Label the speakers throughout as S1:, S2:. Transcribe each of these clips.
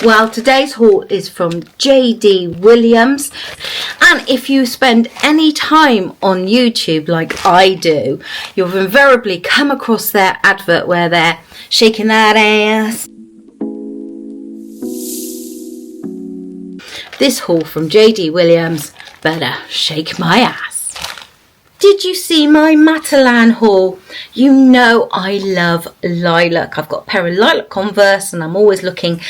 S1: Well, today's haul is from J.D. Williams, and if you spend any time on YouTube like I do, you'll invariably come across their advert where they're shaking that ass. This haul from J.D. Williams better shake my ass. Did you see my Matalan haul? You know I love lilac. I've got a pair of lilac Converse and I'm always looking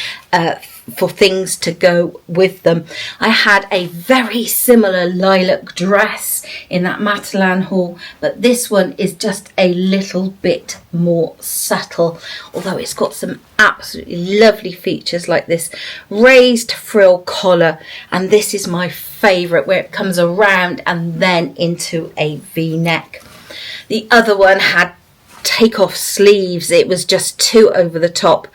S1: for things to go with them. I had a very similar lilac dress in that Matalan haul, but this one is just a little bit more subtle, although it's got some absolutely lovely features like this raised frill collar, and this is my favourite where it comes around and then into a V-neck. The other one had take off sleeves. It was just too over the top.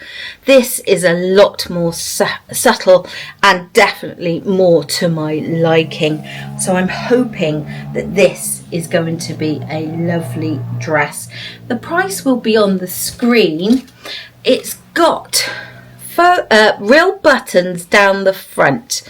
S1: This is a lot more subtle and definitely more to my liking, so I'm hoping that this is going to be a lovely dress. The price will be on the screen. It's got real buttons down the front,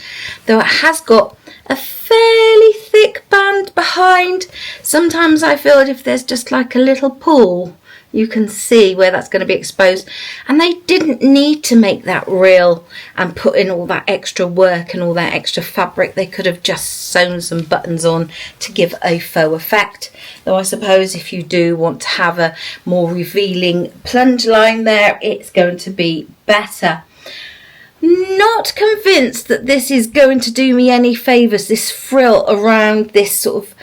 S1: though it has got a fairly thick band behind. Sometimes I feel that if there's just like a little pull, you can see where that's going to be exposed, and they didn't need to make that real and put in all that extra work and all that extra fabric. They could have just sewn some buttons on to give a faux effect, though I suppose if you do want to have a more revealing plunge line there, it's going to be better. Not convinced that this is going to do me any favours, this frill around this sort of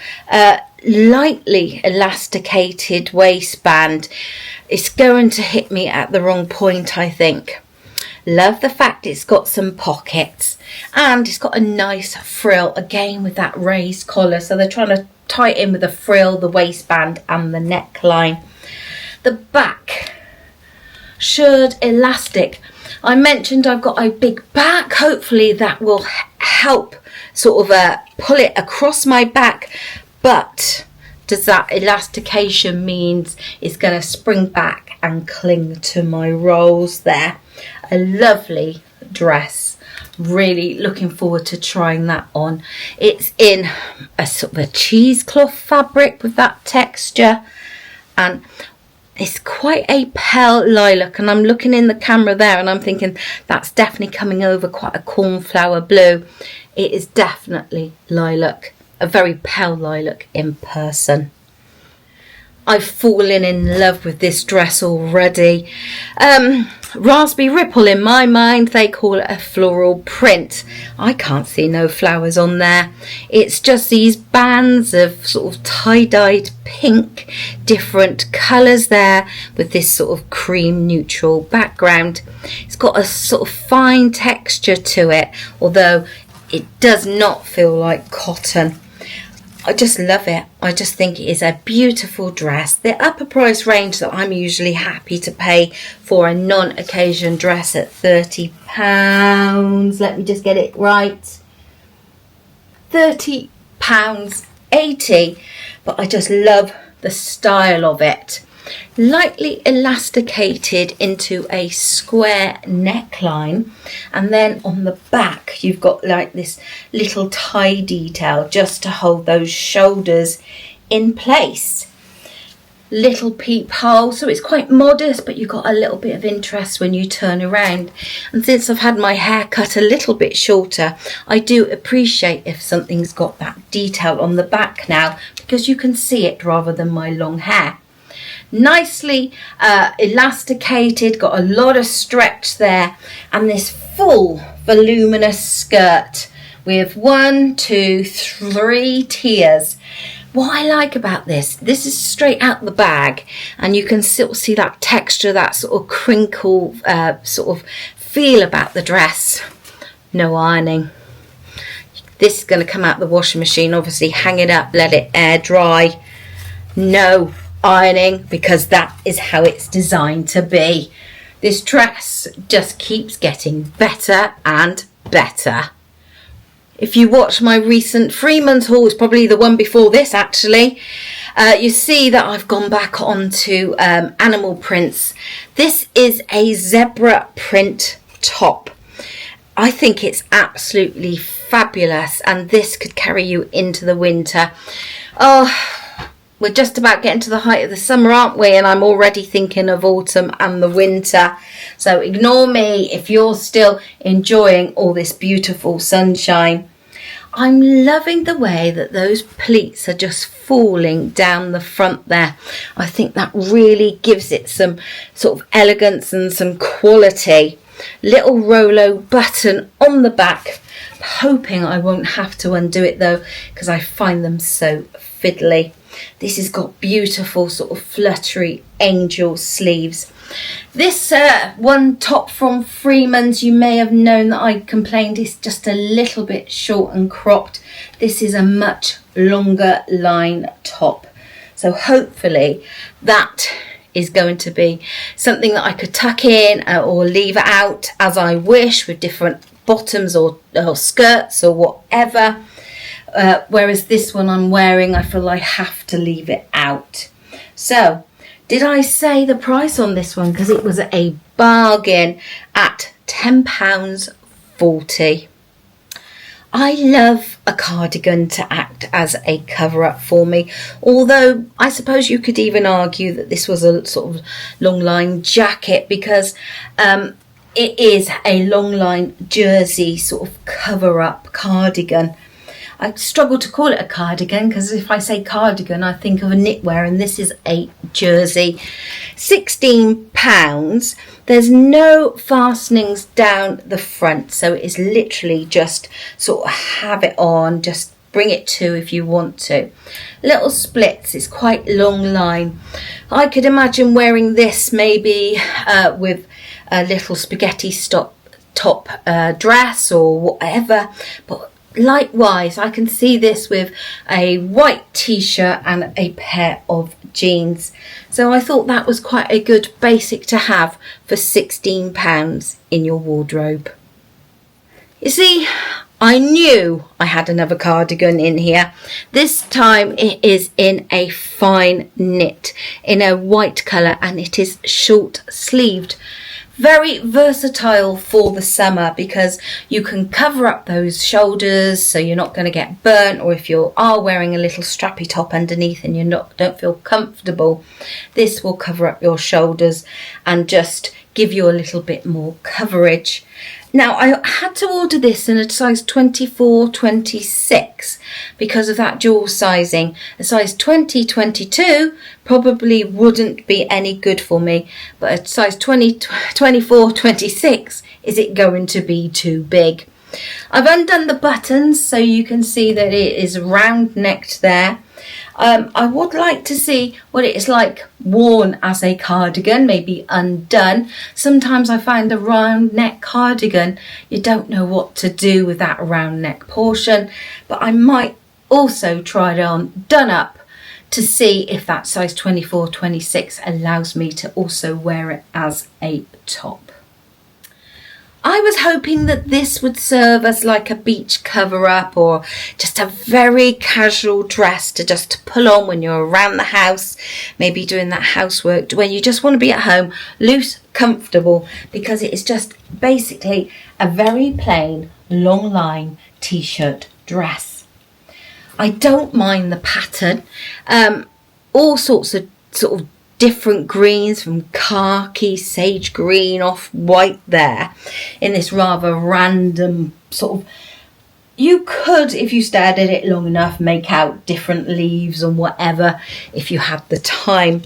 S1: lightly elasticated waistband. It's going to hit me at the wrong point, I think. Love the fact it's got some pockets and it's got a nice frill again with that raised collar, so they're trying to tie it in with the frill, the waistband and the neckline. The back, shirred elastic. I mentioned I've got a big back. Hopefully that will help sort of pull it across my back, but does that elastication means it's going to spring back and cling to my rolls there. A lovely dress. Really looking forward to trying that on. It's in a sort of a cheesecloth fabric with that texture, and it's quite a pale lilac, and I'm looking in the camera there and I'm thinking that's definitely coming over quite a cornflower blue. It is definitely lilac, a very pale lilac in person. I've fallen in love with this dress already. Raspberry ripple in my mind, they call it a floral print. I can't see no flowers on there. It's just these bands of sort of tie-dyed pink, different colours there with this sort of cream neutral background. It's got a sort of fine texture to it, although it does not feel like cotton. I just love it. I just think it is a beautiful dress. The upper price range that I'm usually happy to pay for a non-occasion dress at £30. Let me just get it right. £30.80. But I just love the style of it. Lightly elasticated into a square neckline, and then on the back you've got like this little tie detail just to hold those shoulders in place. Little peephole, so it's quite modest, but you've got a little bit of interest when you turn around. And since I've had my hair cut a little bit shorter, I do appreciate if something's got that detail on the back now, because you can see it rather than my long hair. Nicely elasticated, got a lot of stretch there, and this full voluminous skirt with 1, 2, 3 tiers. What I like about this is straight out the bag, and you can still see that texture, that sort of crinkle sort of feel about the dress. No ironing. This is going to come out the washing machine, obviously hang it up, let it air dry. No ironing, because that is how it's designed to be. This dress just keeps getting better and better. If you watch my recent Freeman's haul, it's probably the one before this actually, you see that I've gone back onto animal prints. This is a zebra print top. I think it's absolutely fabulous, and this could carry you into the winter. Oh, we're just about getting to the height of the summer, aren't we? And I'm already thinking of autumn and the winter. So ignore me if you're still enjoying all this beautiful sunshine. I'm loving the way that those pleats are just falling down the front there. I think that really gives it some sort of elegance and some quality. Little Rolo button on the back. Hoping I won't have to undo it though, because I find them so fiddly. This has got beautiful sort of fluttery angel sleeves. This one top from Freeman's, you may have known that I complained, is just a little bit short and cropped. This is a much longer line top. So hopefully that is going to be something that I could tuck in or leave out as I wish, with different bottoms or skirts or whatever. Whereas this one I'm wearing, I feel I have to leave it out. So, did I say the price on this one? Because it was a bargain at £10.40. I love a cardigan to act as a cover-up for me, although I suppose you could even argue that this was a sort of Longline jacket, because it is a Longline jersey sort of cover-up cardigan. I struggle to call it a cardigan, because if I say cardigan I think of a knitwear, and this is a jersey. £16. There's no fastenings down the front, so it is literally just sort of have it on, just bring it to if you want to. Little splits, it's quite long line. I could imagine wearing this maybe with a little spaghetti top dress or whatever, but likewise I can see this with a white t-shirt and a pair of jeans. So I thought that was quite a good basic to have for £16 in your wardrobe. You see, I knew I had another cardigan in here. This time it is in a fine knit in a white colour, and it is short sleeved. Very versatile for the summer, because you can cover up those shoulders so you're not going to get burnt, or if you are wearing a little strappy top underneath and you don't feel comfortable, this will cover up your shoulders and just give you a little bit more coverage. Now, I had to order this in a size 24-26 because of that dual sizing. A size 20-22 probably wouldn't be any good for me, but a size 24-26, is it going to be too big? I've undone the buttons so you can see that it is round necked there. I would like to see what it is like worn as a cardigan, maybe undone. Sometimes I find a round neck cardigan, you don't know what to do with that round neck portion, but I might also try it on done up to see if that size 24-26 allows me to also wear it as a top. I was hoping that this would serve as like a beach cover-up, or just a very casual dress to just pull on when you're around the house, maybe doing that housework, when you just want to be at home, loose, comfortable, because it is just basically a very plain long line t-shirt dress. I don't mind the pattern, all sorts of sort of different greens, from khaki, sage green, off white there, in this rather random sort of, you could, if you stared at it long enough, make out different leaves and whatever if you had the time.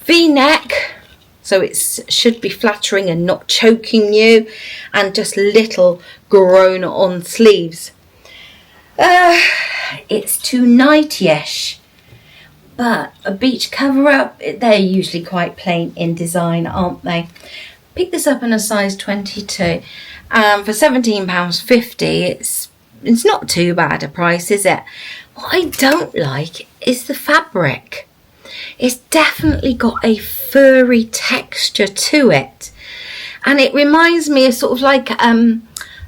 S1: V-neck, so it should be flattering and not choking you, and just little grown on sleeves. It's too nighty-ish. But a beach cover-up, they're usually quite plain in design, aren't they? Picked this up in a size 22. For £17.50, it's not too bad a price, is it? What I don't like is the fabric. It's definitely got a furry texture to it. And it reminds me of sort of like a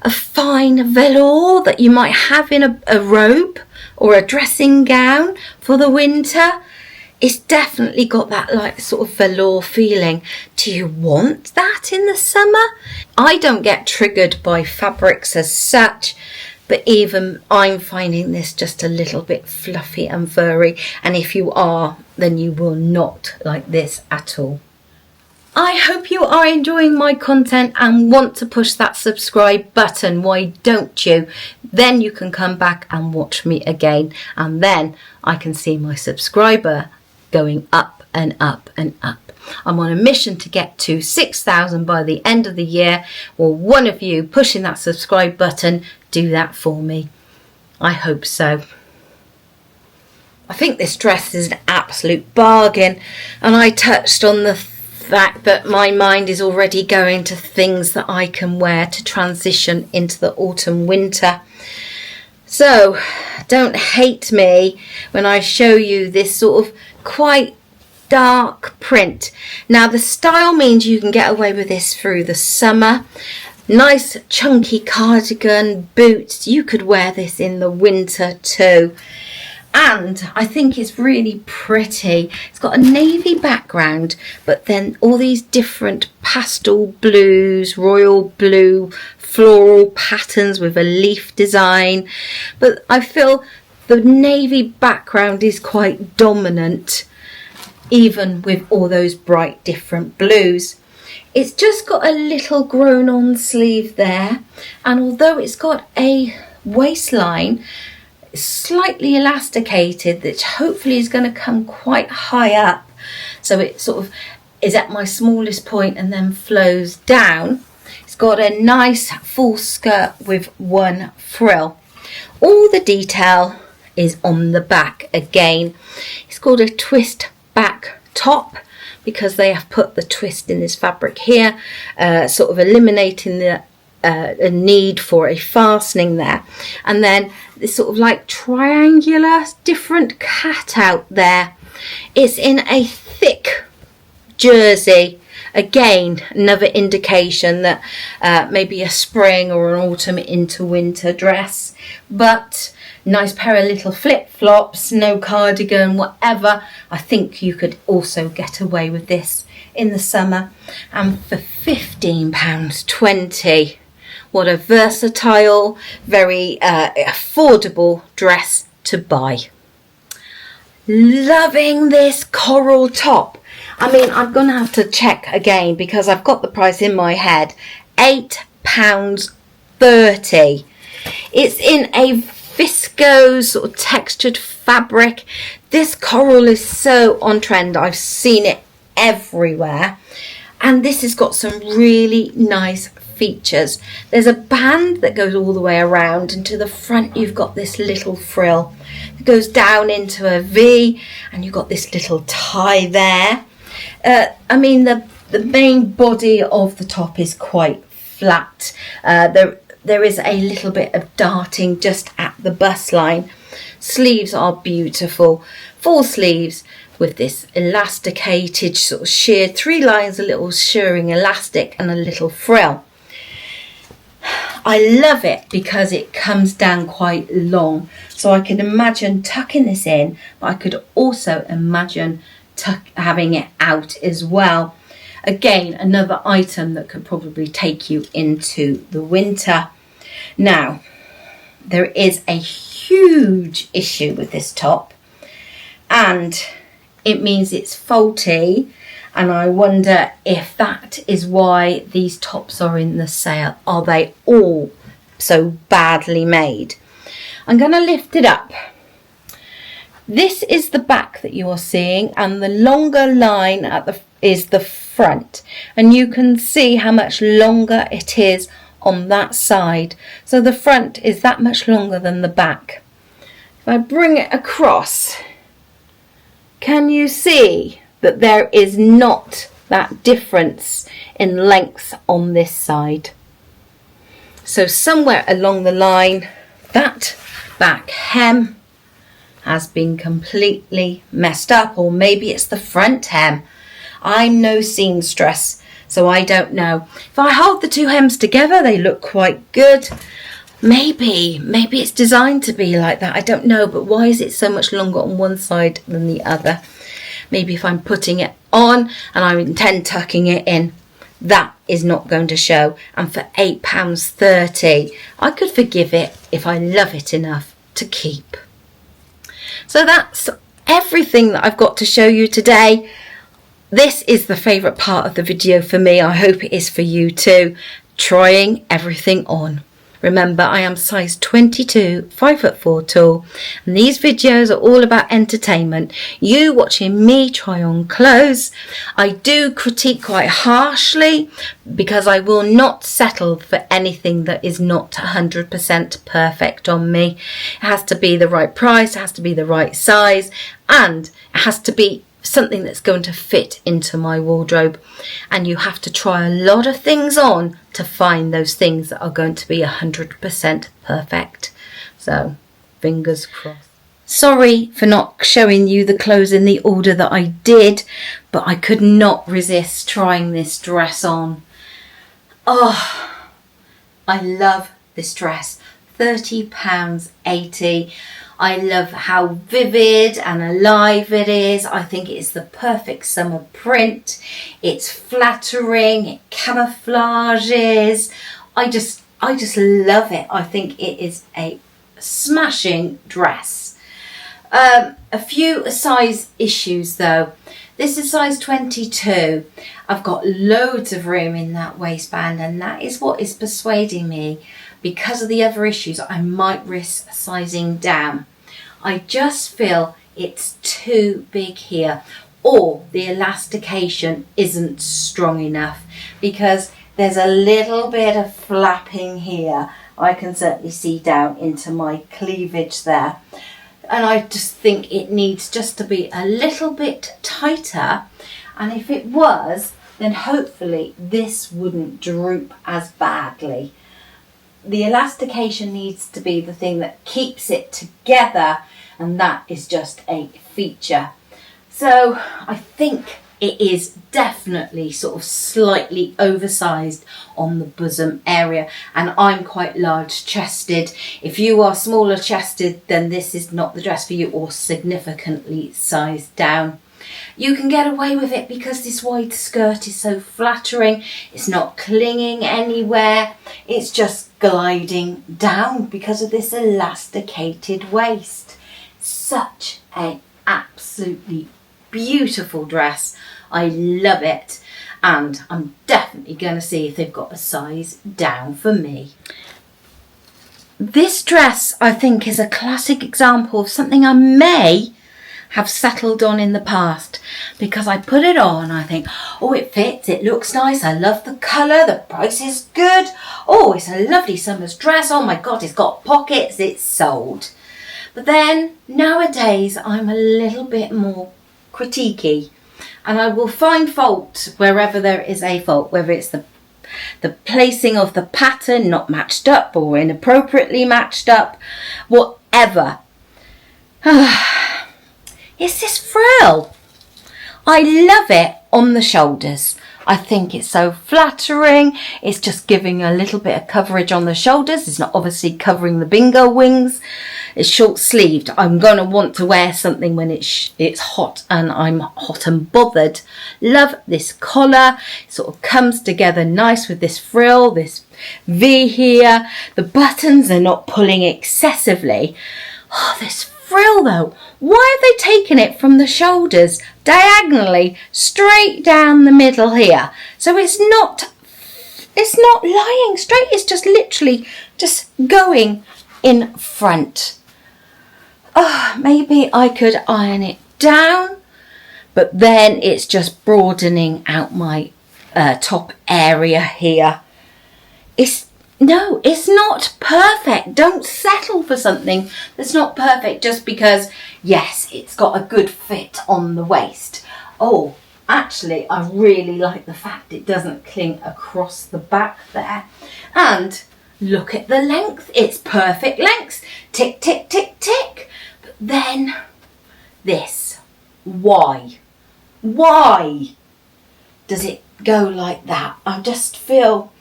S1: fine velour that you might have in a robe or a dressing gown for the winter. It's definitely got that like sort of velour feeling. Do you want that in the summer? I don't get triggered by fabrics as such, but even I'm finding this just a little bit fluffy and furry, and if you are, then you will not like this at all. I hope you are enjoying my content and want to push that subscribe button. Why don't you? Then you can come back and watch me again, and then I can see my subscriber going up and up and up. I'm on a mission to get to 6,000 by the end of the year. Will one of you pushing that subscribe button do that for me? I hope so. I think this dress is an absolute bargain, and I touched on the fact that my mind is already going to things that I can wear to transition into the autumn winter. So don't hate me when I show you this sort of quite dark print. Now the style means you can get away with this through the summer. Nice chunky cardigan, boots. You could wear this in the winter too. And I think it's really pretty. It's got a navy background, but then all these different pastel blues, royal blue, floral patterns with a leaf design. But I feel the navy background is quite dominant, even with all those bright different blues. It's just got a little grown on sleeve there, and although it's got a waistline slightly elasticated, that hopefully is going to come quite high up, so it sort of is at my smallest point and then flows down. It's got a nice full skirt with one frill. All the detail is on the back again. It's called a twist back top because they have put the twist in this fabric here, sort of eliminating the a need for a fastening there, and then this sort of like triangular different cut out there. It's in a thick jersey, again another indication that maybe a spring or an autumn into winter dress, but nice pair of little flip-flops, no cardigan, whatever. I think you could also get away with this in the summer, and for £15.20. What a versatile, very affordable dress to buy. Loving this coral top. I mean, I'm going to have to check again because I've got the price in my head. £8.30. It's in a viscose sort of textured fabric. This coral is so on trend. I've seen it everywhere. And this has got some really nice features. There's a band that goes all the way around, and to the front you've got this little frill that goes down into a V, and you've got this little tie there. I mean, the main body of the top is quite flat. There is a little bit of darting just at the bust line. Sleeves are beautiful, full sleeves with this elasticated sort of sheared 3 lines, a little shearing elastic and a little frill. I love it because it comes down quite long, so I can imagine tucking this in, but I could also imagine having it out as well. Again, another item that could probably take you into the winter. Now, there is a huge issue with this top, and it means it's faulty, and I wonder if that is why these tops are in the sale. Are they all so badly made? I'm going to lift it up. This is the back that you are seeing, and the longer line is the front, and you can see how much longer it is on that side. So the front is that much longer than the back. If I bring it across, can you see that there is not that difference in length on this side? So somewhere along the line, that back hem has been completely messed up, or maybe it's the front hem. I'm no seamstress, so I don't know. If I hold the two hems together, they look quite good. Maybe it's designed to be like that, I don't know, but why is it so much longer on one side than the other? maybe if I'm putting it on and I intend tucking it in, that is not going to show. And for £8.30, I could forgive it if I love it enough to keep. So that's everything that I've got to show you today. This is the favourite part of the video for me. I hope it is for you too. Trying everything on. Remember, I am size 22, 5'4" tall, and these videos are all about entertainment. You watching me try on clothes. I do critique quite harshly because I will not settle for anything that is not 100% perfect on me. It has to be the right price, it has to be the right size, and it has to be something that's going to fit into my wardrobe. And you have to try a lot of things on to find those things that are going to be 100% perfect. So fingers crossed. Sorry for not showing you the clothes in the order that I did, but I could not resist trying this dress on. Oh, I love this dress. £30.80. I love how vivid and alive it is. I think it is the perfect summer print. It's flattering, it camouflages. I just love it. I think it is a smashing dress. A few size issues though. This is size 22. I've got loads of room in that waistband, and that is what is persuading me. Because of the other issues, I might risk sizing down. I just feel it's too big here, or the elastication isn't strong enough, because there's a little bit of flapping here. I can certainly see down into my cleavage there. And I just think it needs just to be a little bit tighter. And if it was, then hopefully this wouldn't droop as badly. The elastication needs to be the thing that keeps it together, and that is just a feature. So I think it is definitely sort of slightly oversized on the bosom area, and I'm quite large chested. If you are smaller chested, then this is not the dress for you, or significantly sized down. You can get away with it because this wide skirt is so flattering. It's not clinging anywhere. It's just gliding down because of this elasticated waist. Such an absolutely beautiful dress. I love it. And I'm definitely going to see if they've got a size down for me. This dress, I think, is a classic example of something I may have settled on in the past, because I put it on, I think, oh, it fits, it looks nice, I love the colour, the price is good, oh, it's a lovely summer's dress, oh my god, it's got pockets, it's sold. But then nowadays I'm a little bit more critiquey, and I will find fault wherever there is a fault, whether it's the placing of the pattern not matched up or inappropriately matched up, whatever. It's this frill. I love it on the shoulders. I think it's so flattering. It's just giving a little bit of coverage on the shoulders. It's not obviously covering the bingo wings. It's short sleeved. I'm going to want to wear something when it's hot and I'm hot and bothered. Love this collar. It sort of comes together nice with this frill, this V here. The buttons are not pulling excessively. Oh, this frill though, why have they taken it from the shoulders diagonally straight down the middle here? So it's not lying straight, it's just literally just going in front. Oh, maybe I could iron it down, but then it's just broadening out my top area here. No, it's not perfect. Don't settle for something that's not perfect just because, yes, it's got a good fit on the waist. Oh, actually, I really like the fact it doesn't cling across the back there. And look at the length. It's perfect length. Tick, tick, tick, tick. But then this. Why? Why does it go like that? I just feel...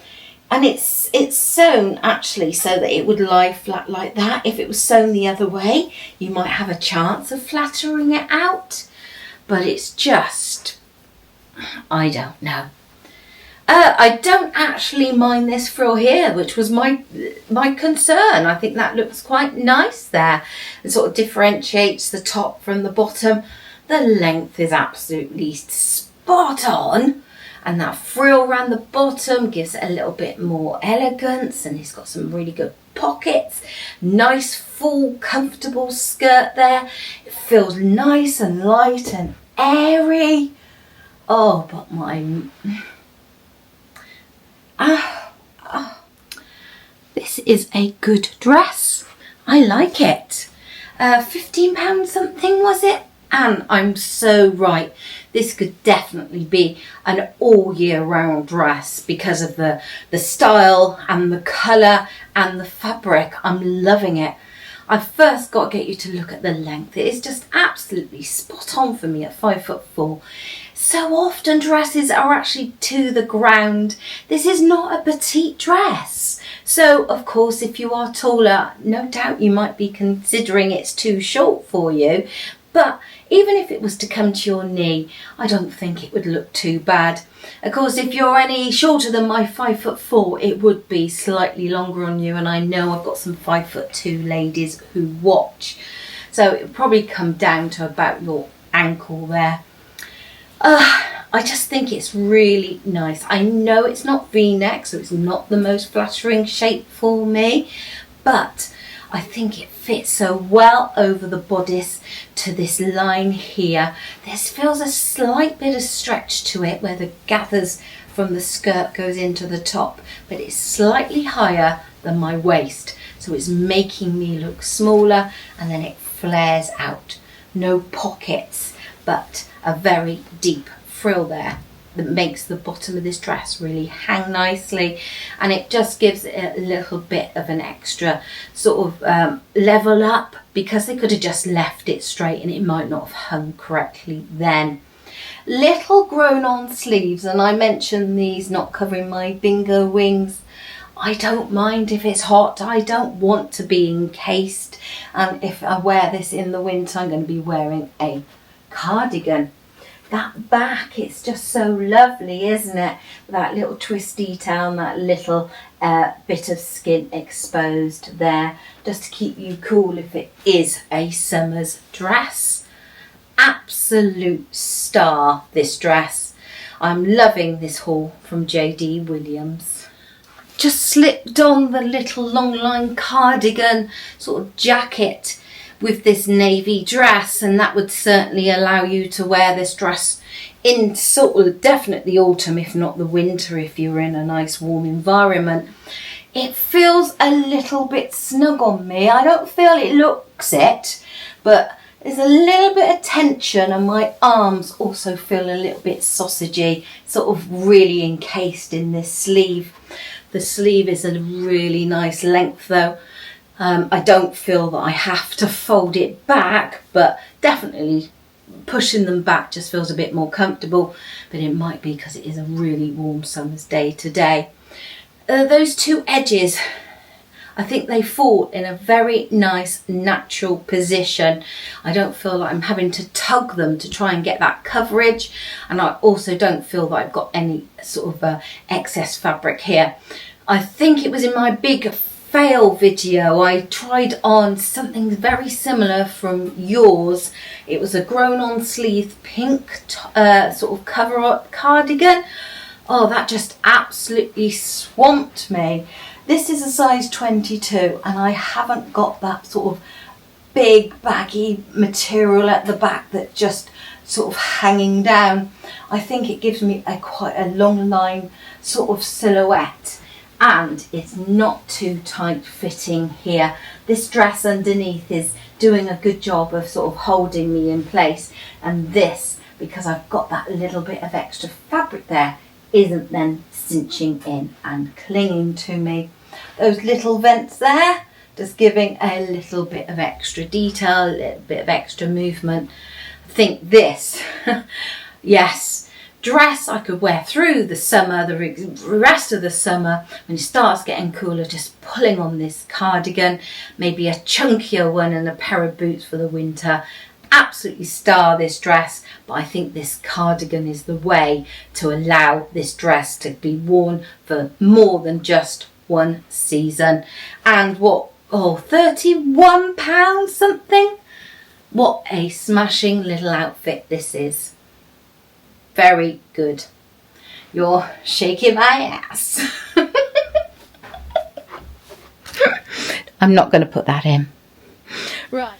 S1: And it's sewn actually so that it would lie flat like that. If it was sewn the other way, you might have a chance of flattering it out. but it's just, I don't know. I don't actually mind this frill here, which was my concern. I think that looks quite nice there. It sort of differentiates the top from the bottom. The length is absolutely spot on. And that frill around the bottom gives it a little bit more elegance, and it's got some really good pockets. Nice, full, comfortable skirt there. It feels nice and light and airy. Oh, but this is a good dress. I like it. £15 something was it? And I'm so right. This could definitely be an all year round dress because of the style and the colour and the fabric. I'm loving it. I've first got to get you to look at the length. It is just absolutely spot on for me at 5'4". So often dresses are actually to the ground. This is not a petite dress. So of course, if you are taller, no doubt you might be considering it's too short for you. But even if it was to come to your knee, I don't think it would look too bad. Of course, if you're any shorter than my 5'4", it would be slightly longer on you. And I know I've got some 5'2" ladies who watch. So it would probably come down to about your ankle there. I just think it's really nice. I know it's not V-neck, so it's not the most flattering shape for me, but I think it fits so well over the bodice to this line here. This feels a slight bit of stretch to it where the gathers from the skirt goes into the top, but it's slightly higher than my waist, so it's making me look smaller, and then it flares out. No pockets, but a very deep frill there that makes the bottom of this dress really hang nicely, and it just gives it a little bit of an extra sort of level up, because they could have just left it straight and it might not have hung correctly then. Little grown on sleeves, and I mentioned these not covering my bingo wings. I don't mind if it's hot. I don't want to be encased, and if I wear this in the winter, I'm going to be wearing a cardigan. That back, it's just so lovely, isn't it? That little twist detail and that little bit of skin exposed there, just to keep you cool if it is a summer's dress. Absolute star, this dress. I'm loving this haul from JD Williams. Just slipped on the little Longline cardigan sort of jacket with this navy dress, and that would certainly allow you to wear this dress in sort of definitely autumn, if not the winter, if you're in a nice warm environment. It feels a little bit snug on me. I don't feel it looks it, but there's a little bit of tension, and my arms also feel a little bit sausagey, sort of really encased in this sleeve. The sleeve is a really nice length though. I don't feel that I have to fold it back, but definitely pushing them back just feels a bit more comfortable, but it might be because it is a really warm summer's day today. Those two edges, I think they fall in a very nice natural position. I don't feel like I'm having to tug them to try and get that coverage, and I also don't feel that I've got any sort of excess fabric here. I think it was in my big fail video I tried on something very similar from yours. It was a grown on sleeve pink sort of cover up cardigan. Oh, that just absolutely swamped me. This is a size 22, and I haven't got that sort of big baggy material at the back that just sort of hanging down. I think it gives me quite a long line sort of silhouette. And it's not too tight fitting here. This dress underneath is doing a good job of sort of holding me in place, and this, because I've got that little bit of extra fabric there, isn't then cinching in and clinging to me. Those little vents there, just giving a little bit of extra detail, a little bit of extra movement. I think this, yes, dress I could wear through the summer, the rest of the summer. When it starts getting cooler, just pulling on this cardigan, maybe a chunkier one and a pair of boots for the winter. absolutely star this dress, but I think this cardigan is the way to allow this dress to be worn for more than just one season. And what, oh, £31 something? What a smashing little outfit this is. Very good. You're shaking my ass. I'm not going to put that in.
S2: Right.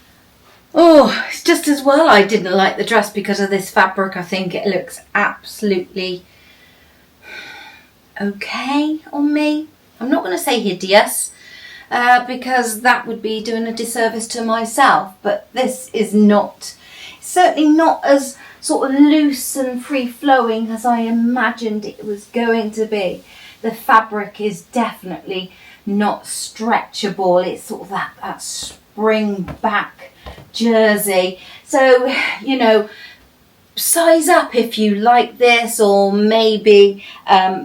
S1: Oh, it's just as well I didn't like the dress because of this fabric. I think it looks absolutely okay on me. I'm not going to say hideous because that would be doing a disservice to myself. But this is not, certainly not as sort of loose and free-flowing as I imagined it was going to be. The fabric is definitely not stretchable. It's sort of that spring back jersey. So, you know, size up if you like this, or maybe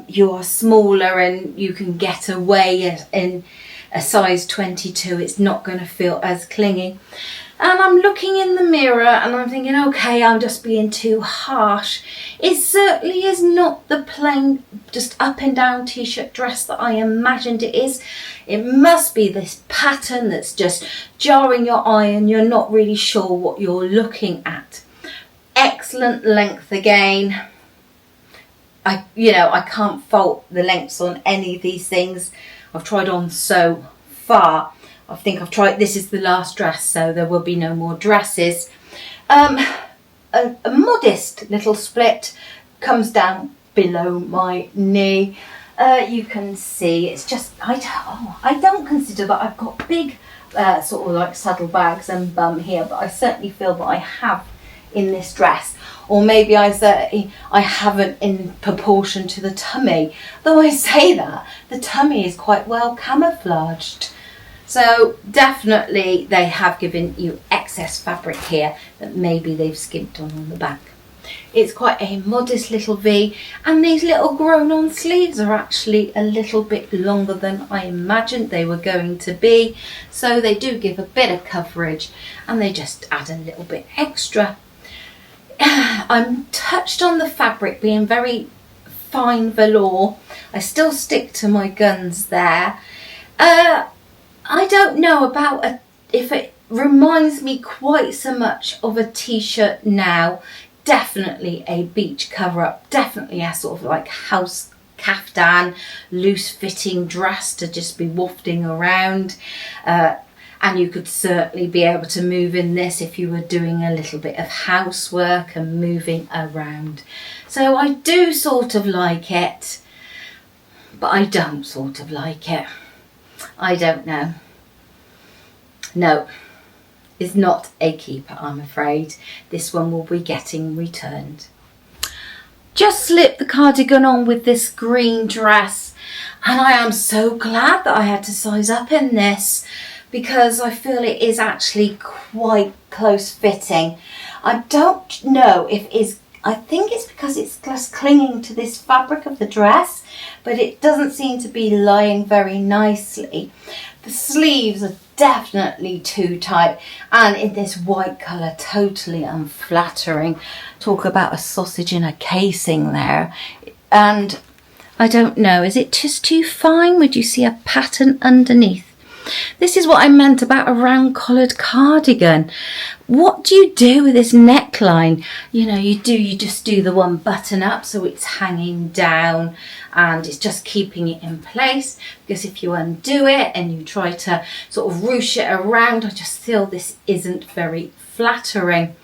S1: you're smaller and you can get away in a size 22. It's not going to feel as clingy. And I'm looking in the mirror and I'm thinking, okay, I'm just being too harsh. It certainly is not the plain, just up and down t-shirt dress that I imagined it is. It must be this pattern that's just jarring your eye and you're not really sure what you're looking at. Excellent length again. I can't fault the lengths on any of these things. I've tried on so far. I think I've tried, this is the last dress, so there will be no more dresses. A modest little split comes down below my knee. You can see it's just, I don't consider that I've got big sort of like saddlebags and bum here, but I certainly feel that I have in this dress. Or maybe I haven't in proportion to the tummy. Though I say that, the tummy is quite well camouflaged. So definitely they have given you excess fabric here that maybe they've skimped on the back. It's quite a modest little V, and these little grown on sleeves are actually a little bit longer than I imagined they were going to be. So they do give a bit of coverage and they just add a little bit extra. I'm touched on the fabric being very fine velour. I still stick to my guns there. I don't know about if it reminds me quite so much of a t-shirt now. Definitely a beach cover-up, definitely a sort of like house caftan, loose fitting dress to just be wafting around. And you could certainly be able to move in this if you were doing a little bit of housework and moving around. So I do sort of like it, but I don't sort of like it. I don't know. No, it's not a keeper, I'm afraid. This one will be getting returned. Just slipped the cardigan on with this green dress, and I am so glad that I had to size up in this because I feel it is actually quite close fitting. I don't know if it's, I think it's because it's just clinging to this fabric of the dress, but it doesn't seem to be lying very nicely. The sleeves are definitely too tight, and in this white colour, totally unflattering. Talk about a sausage in a casing there. And I don't know, is it just too fine? Would you see a pattern underneath? This is what I meant about a round collared cardigan. What do you do with this neckline? You know, you just do the one button up so it's hanging down and it's just keeping it in place, because if you undo it and you try to sort of ruche it around, I just feel this isn't very flattering.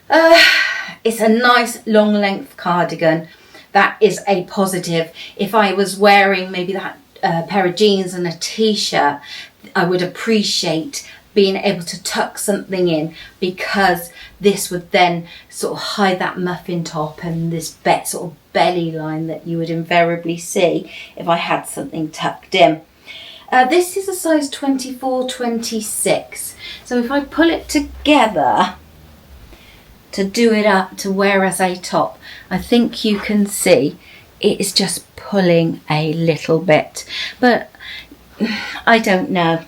S1: It's a nice long length cardigan. That is a positive. If I was wearing maybe that pair of jeans and a t-shirt, I would appreciate being able to tuck something in, because this would then sort of hide that muffin top and this sort of belly line that you would invariably see if I had something tucked in. This is a size 24-26, so if I pull it together to do it up to wear as a top, I think you can see it is just pulling a little bit, but I don't know.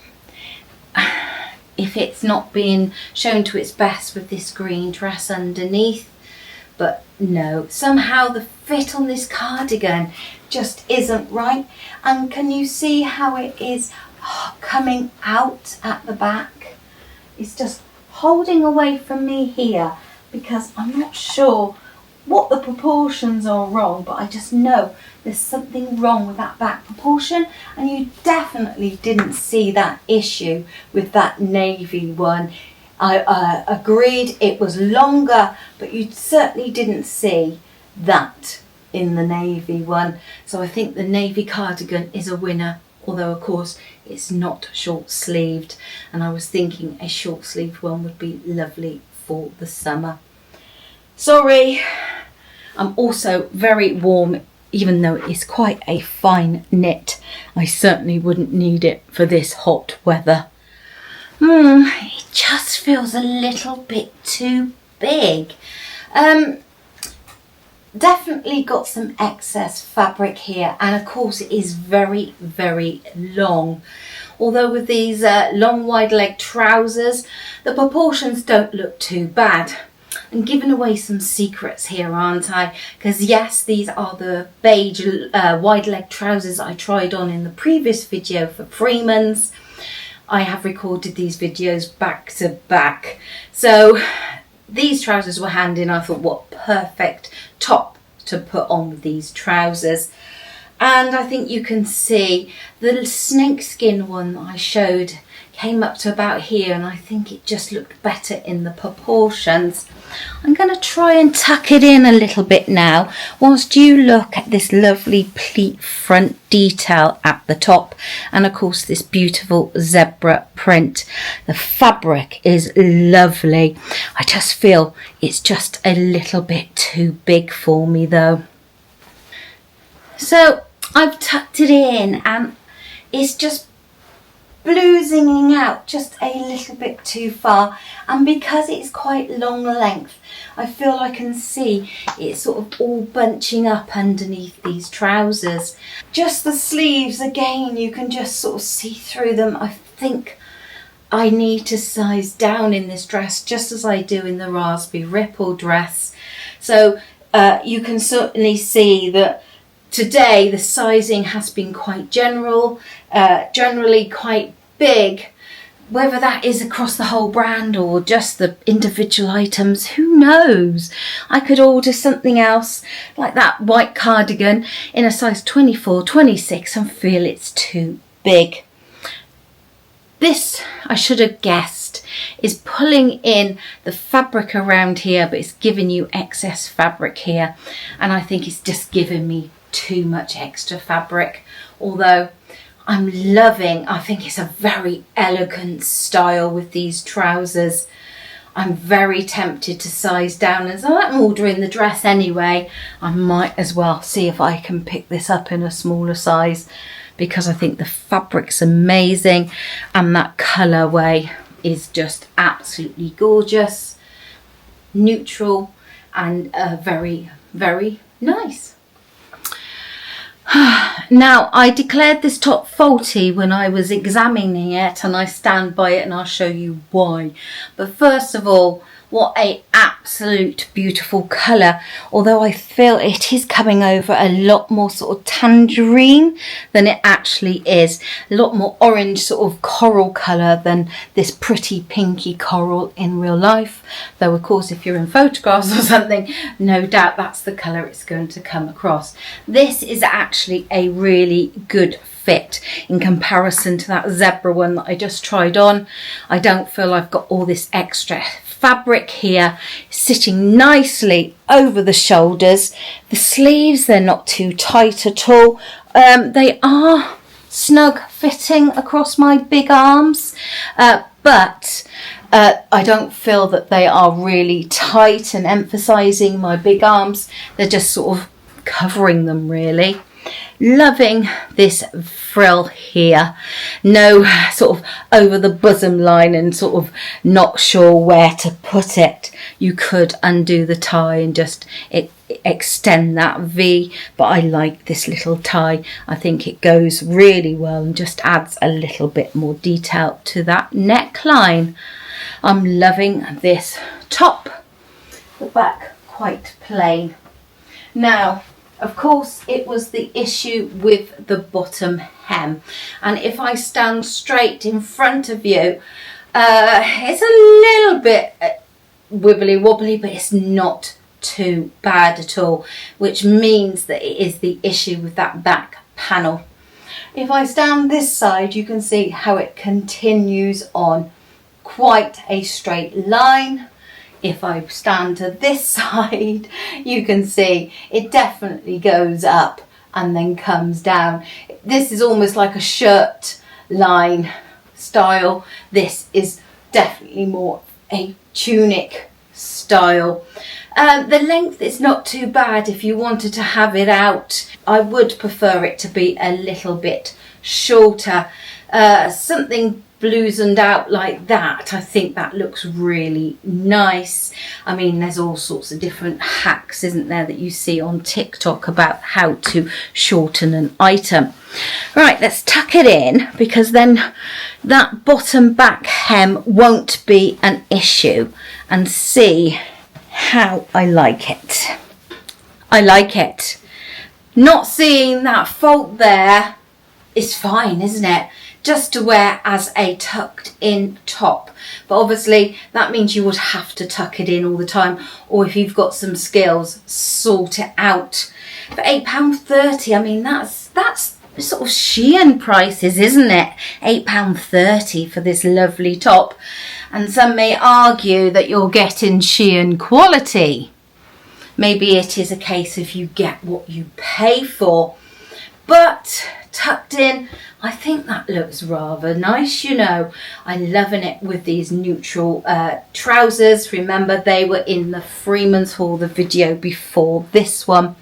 S1: if it's not being shown to its best with this green dress underneath. But no, somehow the fit on this cardigan just isn't right. And can you see how it is coming out at the back? It's just holding away from me here because I'm not sure what the proportions are wrong, but I just know there's something wrong with that back proportion, and you definitely didn't see that issue with that navy one. I agreed it was longer, but you certainly didn't see that in the navy one. So I think the navy cardigan is a winner, although of course it's not short sleeved, and I was thinking a short sleeved one would be lovely for the summer. Sorry, I'm also very warm, even though it's quite a fine knit. I certainly wouldn't need it for this hot weather. It just feels a little bit too big. Definitely got some excess fabric here, and of course it is very, very long. Although with these long wide leg trousers, the proportions don't look too bad. I'm giving away some secrets here, aren't I? Because yes, these are the beige wide leg trousers I tried on in the previous video for Freeman's. I have recorded these videos back to back. So these trousers were handy, and I thought what perfect top to put on with these trousers. And I think you can see the snakeskin one that I showed came up to about here, and I think it just looked better in the proportions. I'm going to try and tuck it in a little bit now whilst you look at this lovely pleat front detail at the top, and of course this beautiful zebra print. The fabric is lovely. I just feel it's just a little bit too big for me though. So I've tucked it in, and it's just blousing out just a little bit too far, and because it's quite long length, I feel I can see it's sort of all bunching up underneath these trousers. Just the sleeves, again, you can just sort of see through them. I think I need to size down in this dress just as I do in the raspberry ripple dress. So you can certainly see that today the sizing has been quite generally quite big. Whether that is across the whole brand or just the individual items, who knows? I could order something else like that white cardigan in a size 24, 26 and feel it's too big. This, I should have guessed, is pulling in the fabric around here, but it's giving you excess fabric here, and I think it's just giving me too much extra fabric. Although I'm loving, I think it's a very elegant style with these trousers. I'm very tempted to size down, as I'm ordering the dress anyway, I might as well see if I can pick this up in a smaller size, because I think the fabric's amazing and that colourway is just absolutely gorgeous, neutral and very, very nice. Now, I declared this top faulty when I was examining it, and I stand by it, and I'll show you why. But first of all, what a absolute beautiful colour, although I feel it is coming over a lot more sort of tangerine than it actually is. A lot more orange sort of coral colour than this pretty pinky coral in real life. Though of course if you're in photographs or something, no doubt that's the colour it's going to come across. This is actually a really good fit in comparison to that zebra one that I just tried on. I don't feel I've got all this extra fabric here sitting nicely over the shoulders. The sleeves, they're not too tight at all. They are snug fitting across my big arms, but I don't feel that they are really tight and emphasizing my big arms. They're just sort of covering them really. Loving this frill here. No sort of over the bosom line and sort of not sure where to put it. You could undo the tie and just, it extend that V, but I like this little tie. I think it goes really well and just adds a little bit more detail to that neckline. I'm loving this top. The back quite plain. Now, of course, it was the issue with the bottom hem, and if I stand straight in front of you, it's a little bit wibbly wobbly, but it's not too bad at all, which means that it is the issue with that back panel. If I stand this side, you can see how it continues on quite a straight line. If I stand to this side, you can see it definitely goes up and then comes down. This is almost like a shirt line style. This is definitely more a tunic style. The length is not too bad if you wanted to have it out. I would prefer it to be a little bit shorter. Something bloosened out like that, I think that looks really nice. I mean, there's all sorts of different hacks, isn't there, that you see on TikTok about how to shorten an item. Right, let's tuck it in, because then that bottom back hem won't be an issue, and see how I like it. I like it. Not seeing that fault there is fine, isn't it? Just to wear as a tucked in top, but obviously that means you would have to tuck it in all the time, or if you've got some skills, sort it out. For £8.30, I mean, that's sort of Shein prices, isn't it? £8.30 for this lovely top, and some may argue that you're getting Shein quality. Maybe it is a case of you get what you pay for, but tucked in, I think that looks rather nice, you know. I'm loving it with these neutral trousers. Remember, they were in the Freeman's haul, the video before this one.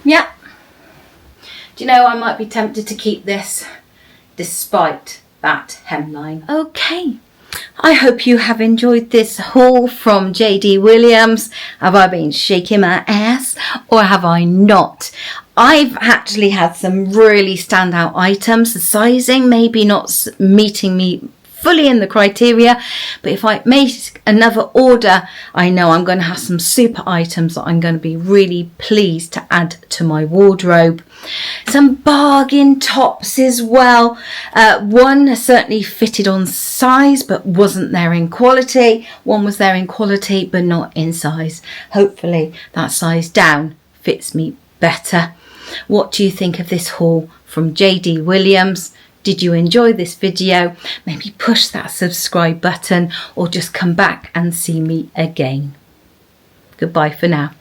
S1: Yeah. Do you know, I might be tempted to keep this despite that hemline. Okay. I hope you have enjoyed this haul from JD Williams. Have I been shaking my ass or have I not? I've actually had some really standout items. The sizing maybe not meeting me fully in the criteria, but if I make another order, I know I'm going to have some super items that I'm going to be really pleased to add to my wardrobe. Some bargain tops as well. One certainly fitted on size but wasn't there in quality. One was there in quality but not in size. Hopefully that size down fits me better. What do you think of this haul from JD Williams? Did you enjoy this video? Maybe push that subscribe button or just come back and see me again. Goodbye for now.